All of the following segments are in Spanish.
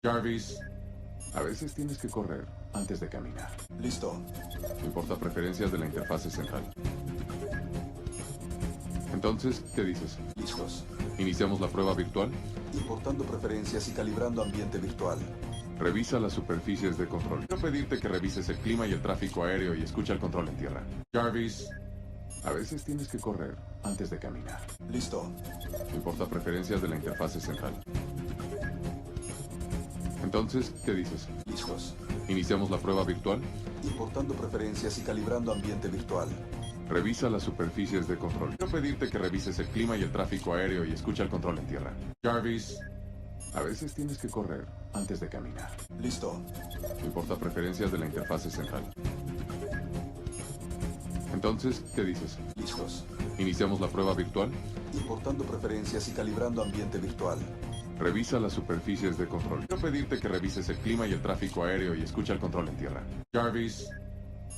Jarvis, a veces tienes que correr antes de caminar. Listo. Importa preferencias de la interfase central. Entonces, ¿qué dices? Listos. ¿Iniciamos la prueba virtual? Importando preferencias y calibrando ambiente virtual. Revisa las superficies de control. Quiero pedirte que revises el clima y el tráfico aéreo y escucha el control en tierra. Jarvis, a veces tienes que correr antes de caminar. Listo. Importa preferencias de la interfase central. Entonces, ¿qué dices? Listos. ¿Iniciamos la prueba virtual? Importando preferencias y calibrando ambiente virtual. Revisa las superficies de control. Quiero pedirte que revises el clima y el tráfico aéreo y escucha el control en tierra. Jarvis, a veces tienes que correr antes de caminar. Listo. Importa preferencias de la interfase central. Entonces, ¿qué dices? Listos. ¿Iniciamos la prueba virtual? Importando preferencias y calibrando ambiente virtual. Revisa las superficies de control. Quiero pedirte que revises el clima y el tráfico aéreo y escucha el control en tierra. Jarvis,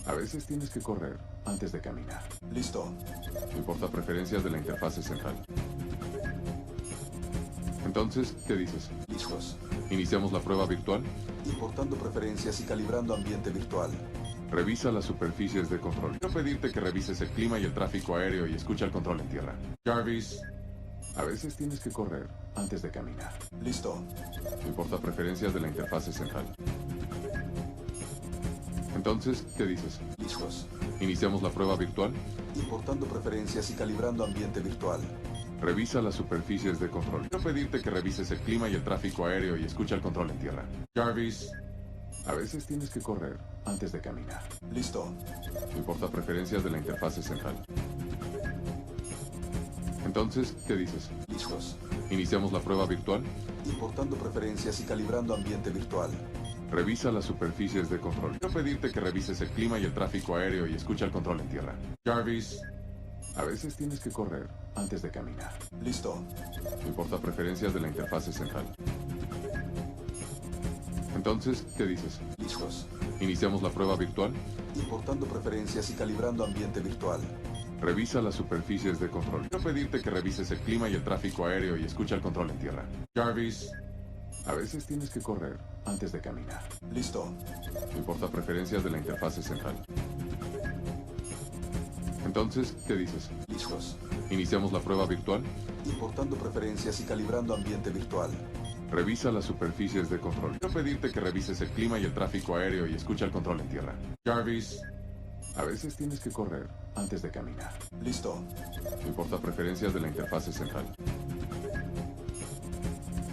a veces tienes que correr antes de caminar. Listo. Importa preferencias de la interfase central. Entonces, ¿qué dices? Listos. ¿Iniciamos la prueba virtual? Importando preferencias y calibrando ambiente virtual. Revisa las superficies de control. Quiero pedirte que revises el clima y el tráfico aéreo y escucha el control en tierra. Jarvis, a veces tienes que correr antes de caminar. Listo. Importa preferencias de la interfase central. Entonces, ¿qué dices? Listos. ¿Iniciamos la prueba virtual? Importando preferencias y calibrando ambiente virtual. Revisa las superficies de control. Quiero pedirte que revises el clima y el tráfico aéreo y escucha el control en tierra. Jarvis, a veces tienes que correr antes de caminar. Listo. Importa preferencias de la interfase central. Entonces, ¿qué dices? Listos. ¿Iniciamos la prueba virtual? Importando preferencias y calibrando ambiente virtual. Revisa las superficies de control. Quiero pedirte que revises el clima y el tráfico aéreo y escucha el control en tierra. Jarvis, a veces tienes que correr antes de caminar. Listo. Importa preferencias de la interfase central. Entonces, ¿qué dices? Listos. ¿Iniciamos la prueba virtual? Importando preferencias y calibrando ambiente virtual. Revisa las superficies de control. Quiero pedirte que revises el clima y el tráfico aéreo y escucha el control en tierra. Jarvis, a veces tienes que correr antes de caminar. Listo. Importa preferencias de la interfase central. Entonces, ¿qué dices? Listos. ¿Iniciamos la prueba virtual? Importando preferencias y calibrando ambiente virtual. Revisa las superficies de control. Quiero pedirte que revises el clima y el tráfico aéreo y escucha el control en tierra. Jarvis, a veces tienes que correr antes de caminar. Listo. Importa preferencias de la interfase central.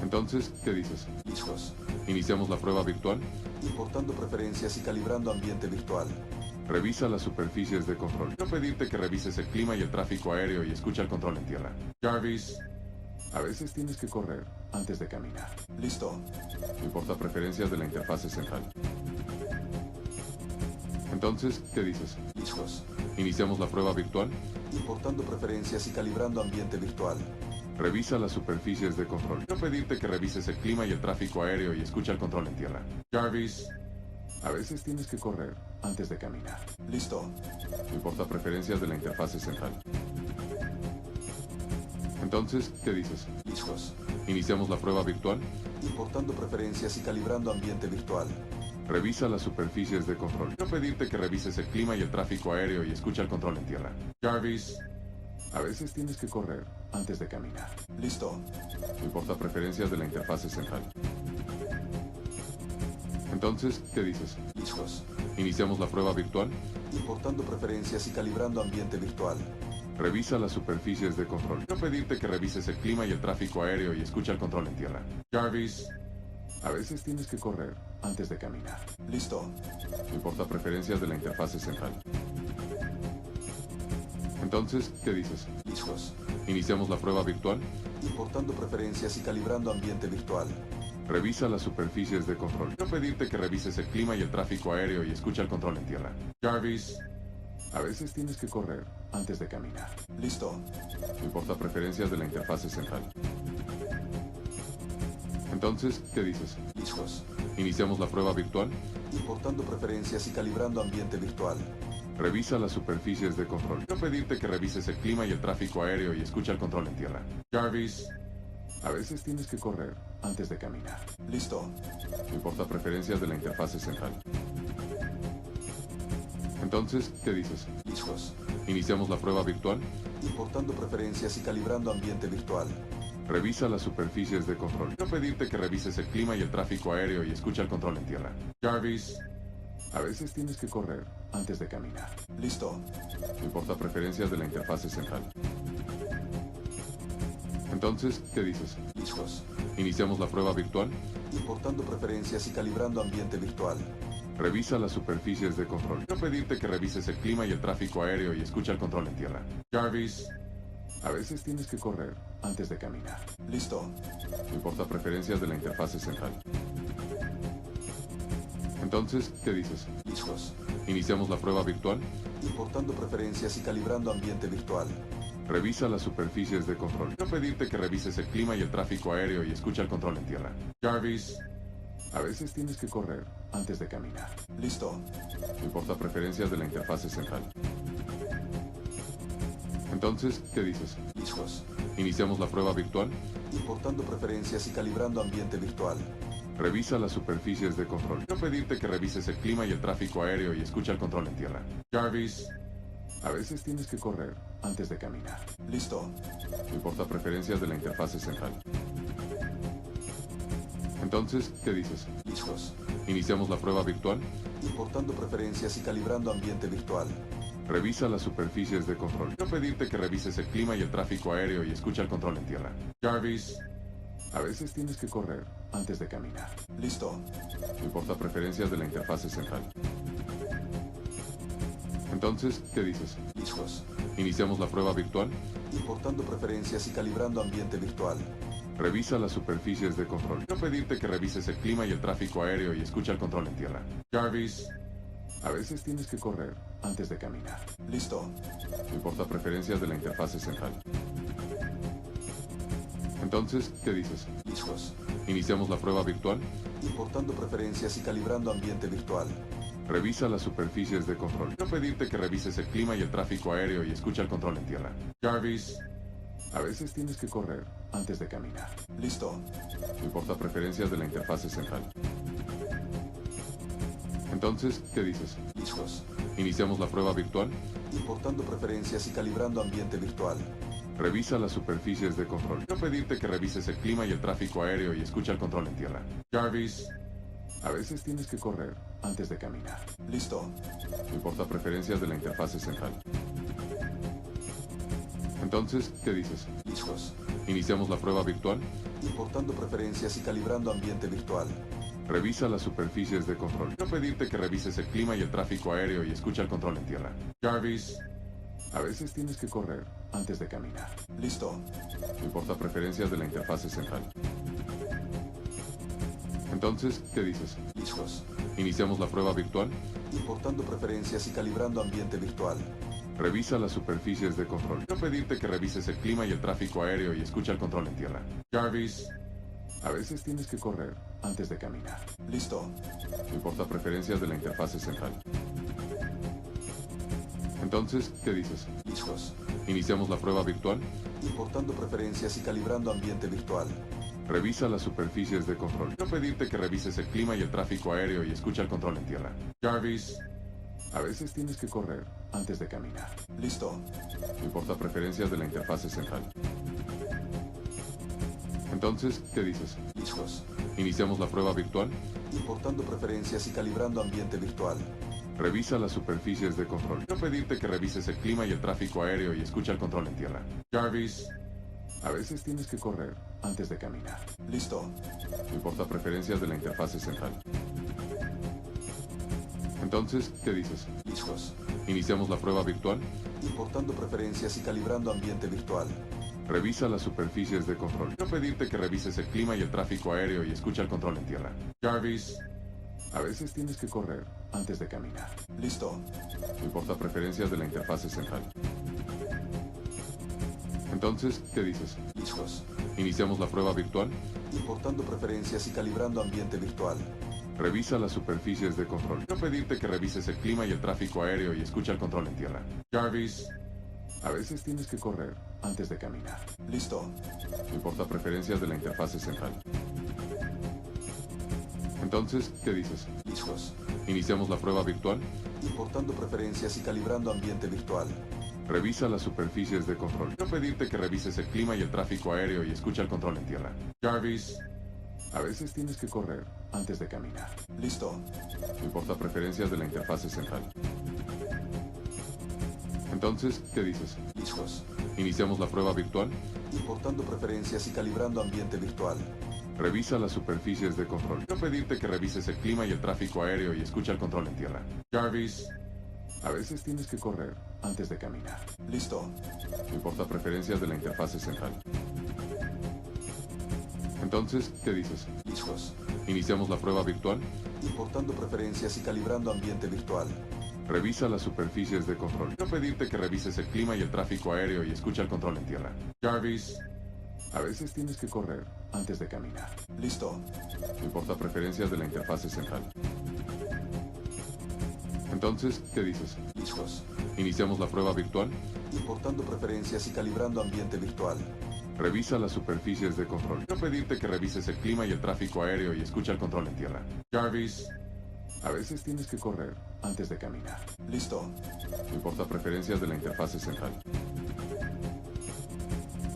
Entonces, ¿qué dices? Listos. ¿Iniciamos la prueba virtual? Importando preferencias y calibrando ambiente virtual. Revisa las superficies de control. Quiero pedirte que revises el clima y el tráfico aéreo y escucha el control en tierra. Jarvis, a veces tienes que correr antes de caminar. Listo. Importa preferencias de la interfase central. Entonces, ¿qué dices? Listos. ¿Iniciamos la prueba virtual? Importando preferencias y calibrando ambiente virtual. Revisa las superficies de control. Quiero pedirte que revises el clima y el tráfico aéreo y escucha el control en tierra. Jarvis, a veces tienes que correr antes de caminar. Listo. Importa preferencias de la interfase central. Entonces, ¿qué dices? Listos. ¿Iniciamos la prueba virtual? Importando preferencias y calibrando ambiente virtual. Revisa las superficies de control. Quiero pedirte que revises el clima y el tráfico aéreo y escucha el control en tierra. Jarvis, a veces tienes que correr antes de caminar. Listo. Importa preferencias de la interfase central. Entonces, ¿qué dices? Listos. ¿Iniciamos la prueba virtual? Importando preferencias y calibrando ambiente virtual. Revisa las superficies de control. Quiero pedirte que revises el clima y el tráfico aéreo y escucha el control en tierra. Jarvis, a veces tienes que correr antes de caminar. Listo. Importa preferencias de la interfase central. Entonces, ¿qué dices? Listos. ¿Iniciamos la prueba virtual? Importando preferencias y calibrando ambiente virtual. Revisa las superficies de control. Quiero pedirte que revises el clima y el tráfico aéreo y escucha el control en tierra. Jarvis, a veces tienes que correr antes de caminar. Listo. Importa preferencias de la interfase central. Entonces, ¿qué dices? Listos. ¿Iniciamos la prueba virtual? Importando preferencias y calibrando ambiente virtual. Revisa las superficies de control. Quiero pedirte que revises el clima y el tráfico aéreo y escucha el control en tierra. Jarvis, A veces tienes que correr antes de caminar. Listo. Importa preferencias de la interfase central. Entonces, ¿qué dices? Listos. ¿Iniciamos la prueba virtual? Importando preferencias y calibrando ambiente virtual. Revisa las superficies de control. Quiero pedirte que revises el clima y el tráfico aéreo y escucha el control en tierra. Jarvis, a veces tienes que correr antes de caminar. Listo. Importa preferencias de la interfase central. Entonces, ¿qué dices? Listos. ¿Iniciamos la prueba virtual? Importando preferencias y calibrando ambiente virtual. Revisa las superficies de control. Quiero pedirte que revises el clima y el tráfico aéreo y escucha el control en tierra. Jarvis, a veces tienes que correr antes de caminar. Listo. Importa preferencias de la interfase central. Entonces, ¿qué dices? Listos. ¿Iniciamos la prueba virtual? Importando preferencias y calibrando ambiente virtual. Revisa las superficies de control. Quiero pedirte que revises el clima y el tráfico aéreo y escucha el control en tierra. Jarvis, a veces tienes que correr antes de caminar. Listo. Importa preferencias de la interfase central. Entonces, ¿qué dices? Listos. ¿Iniciamos la prueba virtual? Importando preferencias y calibrando ambiente virtual. Revisa las superficies de control. Quiero pedirte que revises el clima y el tráfico aéreo y escucha el control en tierra. Jarvis, a veces tienes que correr antes de caminar. Listo. Importa preferencias de la interfase central. Entonces, ¿qué dices? Listos. ¿Iniciamos la prueba virtual? Importando preferencias y calibrando ambiente virtual. Revisa las superficies de control. Quiero pedirte que revises el clima y el tráfico aéreo y escucha el control en tierra. Jarvis, a veces tienes que correr antes de caminar. Listo. Importa preferencias de la interfase central. Entonces, ¿qué dices? Listos. ¿Iniciamos la prueba virtual? Importando preferencias y calibrando ambiente virtual. Revisa las superficies de control. Quiero pedirte que revises el clima y el tráfico aéreo y escucha el control en tierra. Jarvis, a veces tienes que correr antes de caminar. Listo. Importa preferencias de la interfase central. Entonces, ¿qué dices? Listos. ¿Iniciamos la prueba virtual? Importando preferencias y calibrando ambiente virtual. Revisa las superficies de control. Quiero pedirte que revises el clima y el tráfico aéreo y escucha el control en tierra. Jarvis, a veces tienes que correr antes de caminar. Listo. Importa preferencias de la interfase central. Entonces, ¿qué dices? Listos. ¿Iniciamos la prueba virtual? Importando preferencias y calibrando ambiente virtual. Revisa las superficies de control. Quiero pedirte que revises el clima y el tráfico aéreo y escucha el control en tierra. Jarvis, a veces tienes que correr antes de caminar. Listo. Importa preferencias de la interfase central. Entonces, ¿qué dices? Listos. ¿Iniciamos la prueba virtual? Importando preferencias y calibrando ambiente virtual. Revisa las superficies de control. Quiero pedirte que revises el clima y el tráfico aéreo y escucha el control en tierra. Jarvis, a veces tienes que correr antes de caminar. Listo. Importa preferencias de la interfase central. Entonces, ¿qué dices? Listos. ¿Iniciamos la prueba virtual? Importando preferencias y calibrando ambiente virtual. Revisa las superficies de control. Quiero pedirte que revises el clima y el tráfico aéreo y escucha el control en tierra. Jarvis, a veces tienes que correr antes de caminar. Listo. Importa preferencias de la interfase central. Entonces, ¿qué dices? Listos. ¿Iniciamos la prueba virtual? Importando preferencias y calibrando ambiente virtual. Revisa las superficies de control. Quiero pedirte que revises el clima y el tráfico aéreo y escucha el control en tierra. Jarvis, a veces tienes que correr antes de caminar. Listo. Importa preferencias de la interfase central. Entonces, ¿qué dices? Listos. ¿Iniciamos la prueba virtual? Importando preferencias y calibrando ambiente virtual. Revisa las superficies de control. Quiero pedirte que revises el clima y el tráfico aéreo y escucha el control en tierra. Jarvis, a veces tienes que correr antes de caminar. Listo. Importa preferencias de la interfase central. Entonces, ¿qué dices? Listos. ¿Iniciamos la prueba virtual? Importando preferencias y calibrando ambiente virtual. Revisa las superficies de control. Quiero pedirte que revises el clima y el tráfico aéreo y escucha el control en tierra. Jarvis, a veces tienes que correr antes de caminar. Listo. Importa preferencias de la interfase central. Entonces, ¿qué dices? Listos. ¿Iniciamos la prueba virtual? Importando preferencias y calibrando ambiente virtual. Revisa las superficies de control. Quiero pedirte que revises el clima y el tráfico aéreo y escucha el control en tierra. Jarvis, a veces tienes que correr antes de caminar. Listo. Importa preferencias de la interfase central. Entonces, ¿qué dices? Listos. ¿Iniciamos la prueba virtual? Importando preferencias y calibrando ambiente virtual. Revisa las superficies de control. Quiero pedirte que revises el clima y el tráfico aéreo y escucha el control en tierra. Jarvis, a veces tienes que correr antes de caminar. Listo. Importa preferencias de la interfase central. Entonces, ¿qué dices? Listos. ¿Iniciamos la prueba virtual? Importando preferencias y calibrando ambiente virtual. Revisa las superficies de control. Quiero pedirte que revises el clima y el tráfico aéreo y escucha el control en tierra. Jarvis, a veces tienes que correr antes de caminar. Listo. Importa preferencias de la interfase central. Entonces, ¿qué dices? Listos. ¿Iniciamos la prueba virtual? Importando preferencias y calibrando ambiente virtual. Revisa las superficies de control. Quiero pedirte que revises el clima y el tráfico aéreo y escucha el control en tierra. Jarvis, a veces tienes que correr antes de caminar. Listo. Importa preferencias de la interfase central. Entonces, ¿qué dices? Listos. ¿Iniciamos la prueba virtual? Importando preferencias y calibrando ambiente virtual. Revisa las superficies de control. Quiero pedirte que revises el clima y el tráfico aéreo y escucha el control en tierra. Jarvis, a veces tienes que correr antes de caminar. Listo. Importa preferencias de la interfase central.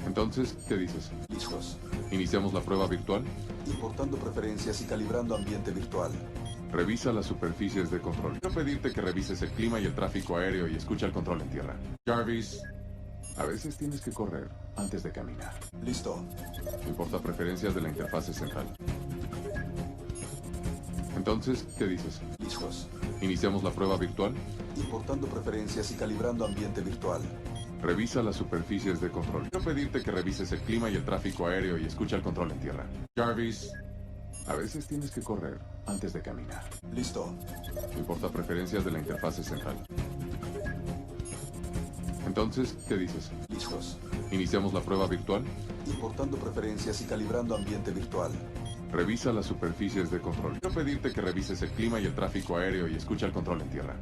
Entonces, ¿qué dices? Listos. ¿Iniciamos la prueba virtual? Importando preferencias y calibrando ambiente virtual. Revisa las superficies de control. Quiero pedirte que revises el clima y el tráfico aéreo y escucha el control en tierra. Jarvis, a veces tienes que correr antes de caminar. Listo. Importa preferencias de la interfase central. Entonces, ¿qué dices? Listos. ¿Iniciamos la prueba virtual? Importando preferencias y calibrando ambiente virtual. Revisa las superficies de control. Quiero pedirte que revises el clima y el tráfico aéreo y escucha el control en tierra. Jarvis, a veces tienes que correr antes de caminar. Listo. Importa preferencias de la interfase central. Entonces, ¿qué dices? Listos. ¿Iniciamos la prueba virtual? Importando preferencias y calibrando ambiente virtual. Revisa las superficies de control. Quiero pedirte que revises el clima y el tráfico aéreo y escucha el control en tierra.